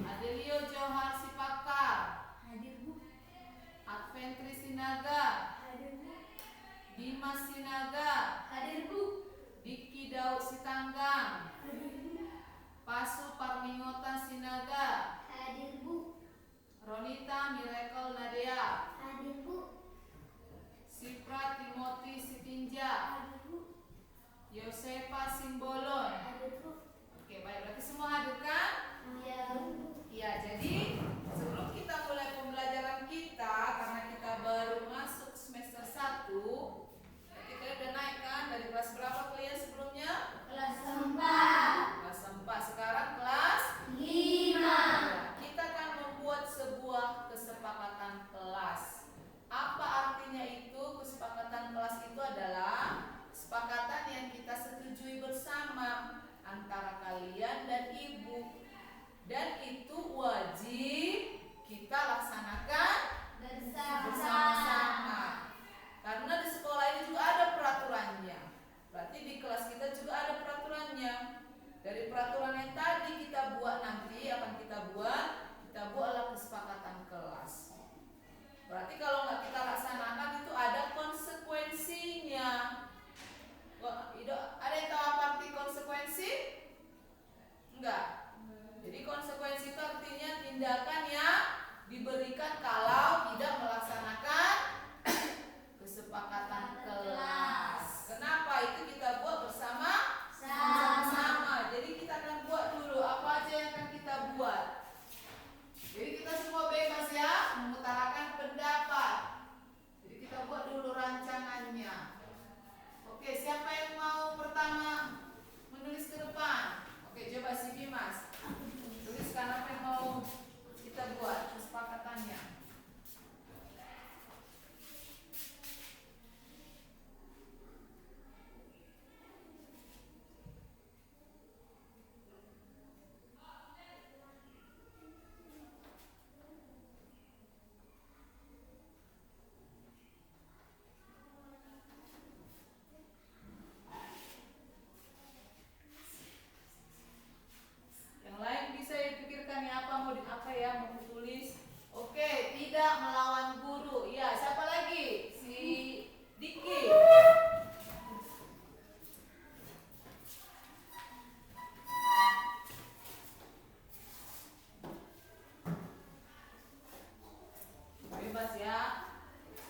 Adelio Johar Sipakar. Hadir, Bu. Adventri Sinaga. Hadir, Bu. Dimas Sinaga. Hadir, Bu. Diki Daud Sitanggang. Hadir, Bu. Pasu Parmingota Sinaga. Hadir, Bu. Ronita Miracle Nadia. Hadir, Bu. Sipra Timothy Sitinja. Hadir, Bu. Yosefa Simbolon. Hadir, Bu. Oke, baik, berarti semua hadir kan? Iya, Bu. Iya, jadi sebelum kita mulai pembelajaran kita, karena kita baru masuk semester 1, berarti kalian udah naik kan? Dari kelas berapa kalian sebelumnya? Kelas 4. Kelas 4, sekarang kelas 5. Kita akan membuat sebuah kesepakatan kelas. Apa artinya itu? Kesepakatan kelas itu adalah kesepakatan yang kita setujui bersama antara kalian dan ibu. Dan itu wajib kita laksanakan bersama-sama. Karena di sekolah ini juga ada peraturannya. Berarti di kelas kita juga ada peraturannya. Dari peraturan yang tadi kita buat nanti akan kita buatlah kesepakatan kelas. Berarti kalau nggak kita laksanakan itu ada konsekuensinya. Ada yang tahu apa arti konsekuensi? Enggak. Jadi konsekuensi itu artinya tindakan yang diberikan kalau tidak melaksanakan kesepakatan kelas. Kenapa itu kita buat bersama-sama? Jadi kita akan buat dulu apa aja yang akan kita buat. Jadi kita semua bebas ya mengutarakan pendapat. Jadi kita buat dulu rancangannya. Oke, siapa yang mau pertama menulis ke depan? Oke, coba si Dimas. Tuliskan apa yang mau kita buat kesepakatannya. Yang lain bisa dipikirkan ya apa mau tulis. Oke, tidak melawan guru. Ya, siapa lagi? Si Diki. Bebas ya.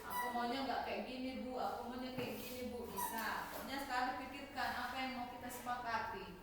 Aku maunya nggak kayak gini Bu, aku maunya kayak gini Bu, bisa. Pokoknya sekarang pikirkan apa yang mau kita sepakati.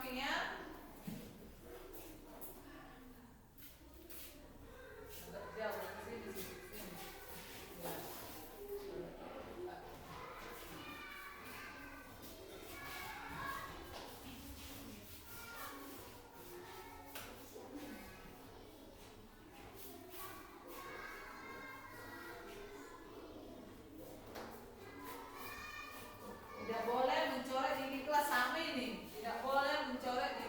samping ya. Agak jauh ke sini, sini. Ya. Tidak boleh mencoret di kelas sama ini. Tidak boleh mencoret di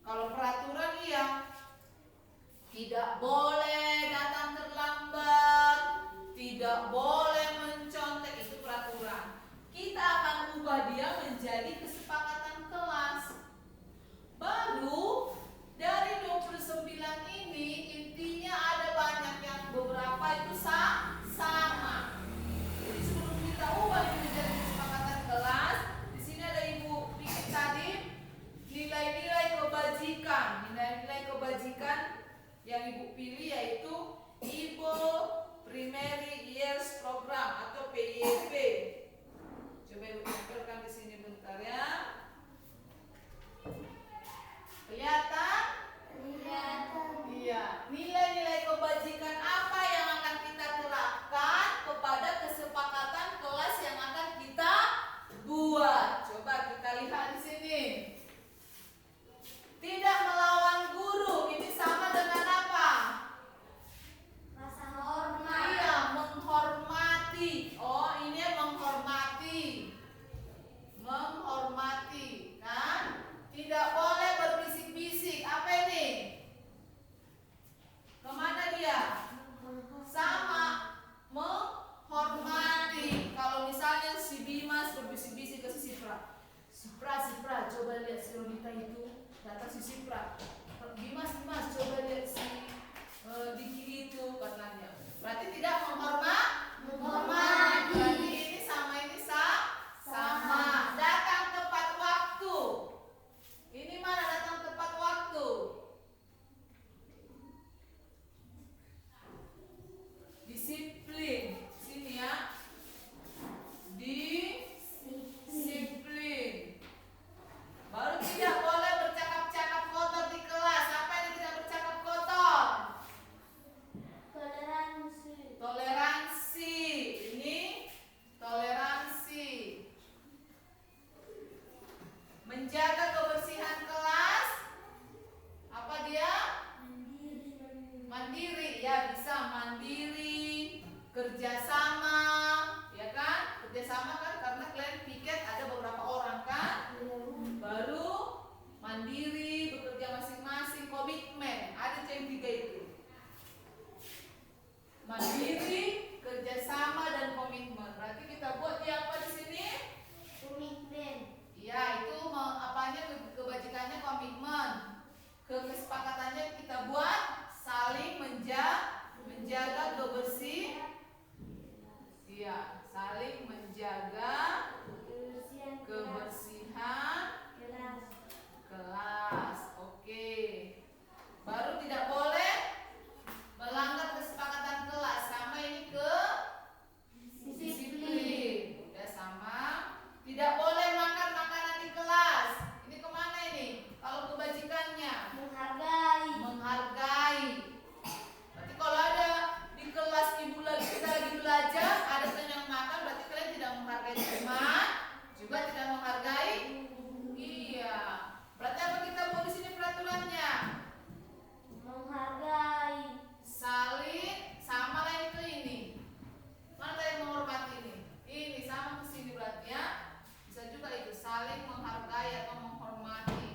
Kalau peraturan iya, tidak boleh datang terlambat, tidak boleh mencontek, itu peraturan. Kita akan ubah dia menjadi kesepakatan kelas. Baru dari 29 ini intinya ada banyak yang beberapa itu sama. Jadi sebelum kita ubah ini menjadi kesepakatan kelas, di sini ada Ibu bikin tadi nilai-nilai kebajikan. Nilai-nilai kebajikan yang Ibu pilih yaitu IBO Primary Years Program atau PYP. Coba Ibu tempelkan di sini bentar ya. Kelihatan? Iya. Nilai-nilai kebajikan apa yang akan kita terapkan kepada kesepakatan kelas yang akan kita buat? Coba kita lihat di sini. Tidak melawan guru, ini sama dengan apa? Rasa hormat. Iya, menghormati. Oh, ini menghormati. Menghormati, kan? Tidak boleh berbisik-bisik. Apa ini? Kemana dia? Sama, menghormati. Kalau misalnya si Bimas berbisik-bisik ke si Sipra. Sipra, coba lihat si Ronita itu. Datang si Sipra. Bimas, coba lihat si Diki itu katanya. Berarti tidak menghormati. Berarti ini sama. Datang tepat waktu. Ini mana datang tepat waktu? Disiplin. Sini ya. Disiplin. Baru tidak boleh bercakap-cakap kotor di kelas. Apa yang tidak bercakap kotor? Toleransi. Ini toleransi. Menjaga kebersihan kelas. Apa dia? Mandiri. Ya, bisa mandiri. Kerjasama. Ya kan? Kerjasama kan karena kalian piket ada beberapa orang kan? Baru mandiri, bekerja masing-masing, komitmen. Ada yang 3 itu. Mandiri, kerjasama, dan komitmen. Berarti kita buat dia apa di sini? Komitmen. Ya, itu apanya kebajikannya komitmen. Kesepakatannya kita buat saling menjaga kebersihan. Iya, saling menjaga kebersihan kelas. Oke. Baru tidak boleh melanggar kesepakatan kelas. Sama ini ke disiplin. Udah sama. Tidak boleh makan makanan di kelas. Ini kemana ini? Kalau kebajikannya menghargai. Berarti kalau ada di kelas kita lagi belajar, ada yang makan, berarti kalian tidak menghargai teman, juga tidak menghargai. Iya. Berarti apa kita buat di sini peraturannya? Menghargai. Saling sama lain ke ini. Mana tadi menghormati ini? Ini sama ke sini berarti ya. Bisa juga itu saling menghargai atau menghormati.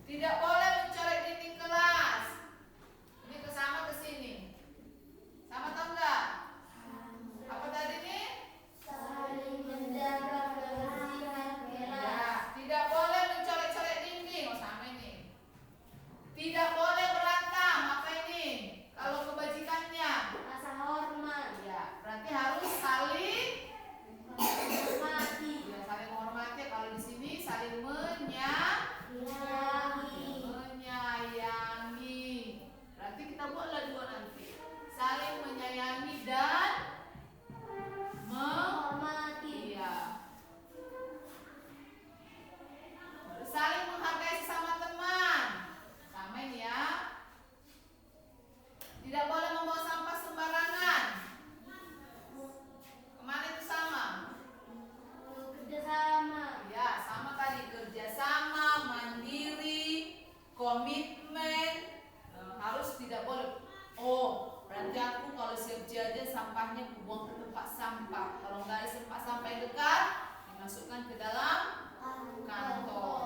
Tidak boleh mencoret dinding kelas. Ini kesama ke sini. Sama atau enggak? Apa tadi nih? Saling menjaga kebersihan kelas. Ya, tidak boleh mencoret-coret dinding. Oh, sama ini. Tidak boleh berantem. Apa ini? Kalau kebajikannya? Rasa hormat. Ya, berarti harus saling Menghormati. ya, saling menghormati. Kalau di sini saling menyayangi. Berarti kita buatlah 2 nanti. Saling menyayangi dan Menghormati. iya. Saling menghargai sesama teman. Sama ini ya. Tidak boleh membawa sampah sembarangan. Kemana itu sama? Kerjasama. Ya, sama tadi kerjasama, mandiri, komitmen. Harus tidak boleh. Oh, berarti aku kalau siap jajan sampahnya buang ke tempat sampah. Kalau nggak ada tempat sampah yang dekat, dimasukkan ke dalam kantong.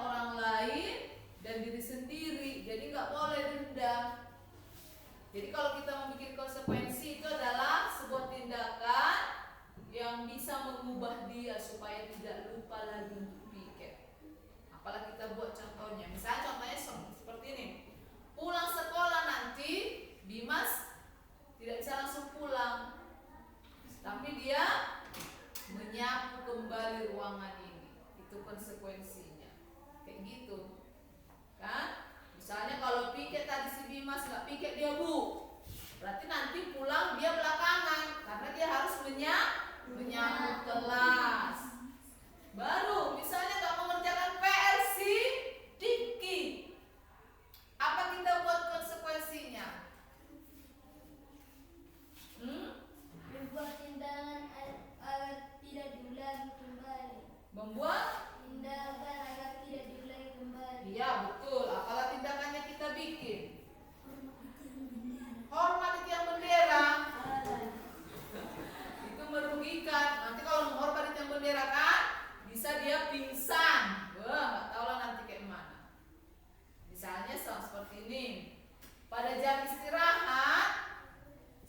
orang lain dan diri sendiri. Jadi nggak boleh dendam. Jadi kalau kita membuat konsekuensi itu adalah sebuah tindakan yang bisa mengubah dia supaya tidak lupa lagi untuk pikir. Apalagi kita buat contohnya. Misalnya contohnya seperti ini. Pulang sekolah nanti Dimas tidak bisa langsung pulang, tapi dia menyapu kembali ruangan ini. Itu konsekuensinya. Kayak gitu. Kan? Misalnya kalau piket tadi si Dimas nggak piket dia bu, berarti nanti pulang dia belakangan karena dia harus menyapu kelas. Baru misalnya nggak mengerjakan PR si Diki, apa kita buat konsekuensinya? Membuat tindakan agar tidak diulangi kembali. Membuat? Tindakan agar tidak diulangi kembali. Iya betul. Apalah tindakannya kita bikin? Hormat tiang bendera. Itu merugikan. Nanti kalau menghormati tiang bendera kan bisa dia pingsan. Wah, nggak tahu lah nanti kayak mana. Misalnya seperti ini. Pada jam istirahat,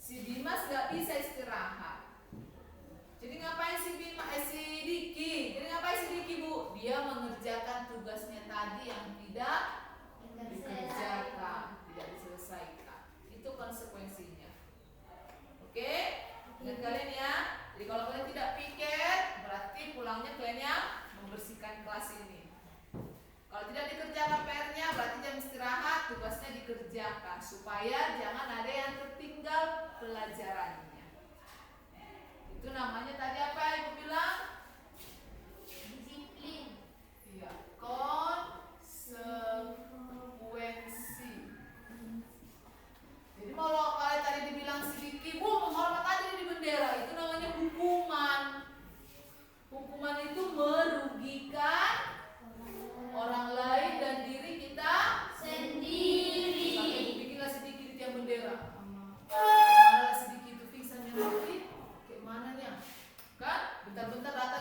si Dimas nggak bisa istirahat. Jadi ngapain si Diki? Jadi ngapain si Diki bu? Dia mengerjakan tugasnya tadi yang tidak dikerjakan, tidak diselesaikan. Itu konsekuensinya. Oke? Ingat kalian ya. Jadi kalau kalian tidak piket, berarti pulangnya kalian yang membersihkan kelas ini. Kalau tidak dikerjakan PR-nya, berarti jam istirahat tugasnya dikerjakan supaya jangan ada yang tertinggal pelajarannya. Itu namanya tadi apa Ibu bilang? Disiplin. Iya, konsekuensi. Jadi kalau kalian tadi dibilang sedikit, bu menghormat aja di bendera, itu namanya hukuman. Hukuman itu merugikan orang lain dan diri kita Sendiri. Sampai ibu bikinlah sedikit di tiang bendera. Mana sedikit itu pingsannya nanti, kayak mananya? Kan? Bentar-bentar datang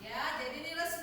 Ya, jadi ini resmi.